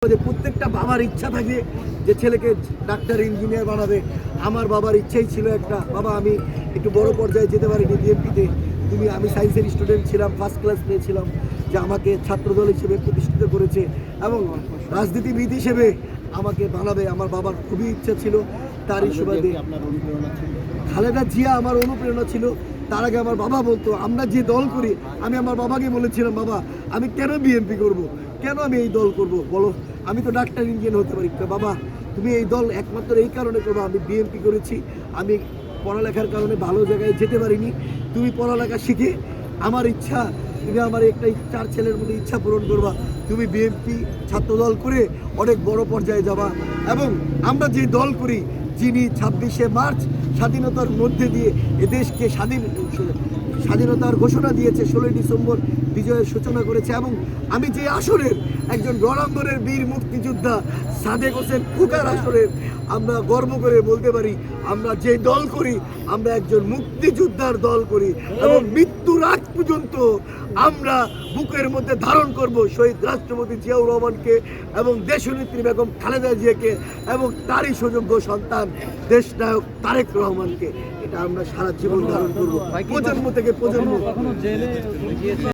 প্রত্যেকটা বাবার ইচ্ছা থাকে যে ছেলেকে ডাক্তার ইঞ্জিনিয়ার বানাবে। আমার বাবার ইচ্ছাই ছিল একটা, বাবা আমি একটু বড় পর্যায়ে যেতে পারিনি বিএনপিতে, আমি সায়েন্সের স্টুডেন্ট ছিলাম, ফার্স্ট ক্লাস পেয়েছিলাম, যে আমাকে ছাত্রদল হিসেবে প্রতিষ্ঠিত করেছে এবং রাজনীতিবিদ হিসেবে আমাকে বানাবে। আমার বাবার খুবই ইচ্ছা ছিল। তারই সুবাদে খালেদা জিয়া আমার অনুপ্রেরণা ছিল। তার আগে আমার বাবা বলতো আমরা যে দল করি, আমি আমার বাবাকে বলেছিলাম, বাবা আমি কেন বিএনপি করব, কেন আমি এই দল করব, বলো আমি তো ডাক্তার ইঞ্জিনিয়ার হতে পারি। বাবা তুমি এই দল একমাত্র এই কারণে করবো, আমি বিএনপি করেছি, আমি পড়ালেখার কারণে ভালো জায়গায় যেতে পারিনি, তুমি পড়ালেখা শিখে আমার ইচ্ছা, তুমি আমার একটা 4 ছেলের মধ্যে ইচ্ছা পূরণ করবা, তুমি বিএনপি ছাত্রদল করে অনেক বড় পর্যায়ে যাবা। এবং আমরা যে দল করি, যিনি 26শে মার্চ স্বাধীনতার মধ্যে দিয়ে এদেশকে স্বাধীনতার ঘোষণা দিয়েছে, 16ই ডিসেম্বর বিজয়ের সূচনা করেছে, এবং আমি যে আসরের একজন রণাঙ্গনের বীর মুক্তিযোদ্ধা সাদেক হোসেন খোকার আসরের আমরা গর্ব করে বলতে পারি, আমরা যে দল করি আমরা একজন মুক্তিযোদ্ধার দল করি এবং মৃত্যুর আগ পর্যন্ত আমরা বুকের মধ্যে ধারণ করব শহীদ রাষ্ট্রপতি জিয়াউর রহমানকে এবং দেশনেত্রী বেগম খালেদা জিয়াকে এবং তারই সুযোগ্য সন্তান দেশনায়ক তারেক রহমানকে। এটা আমরা সারা জীবন ধারণ করব, প্রজন্ম থেকে প্রজন্ম।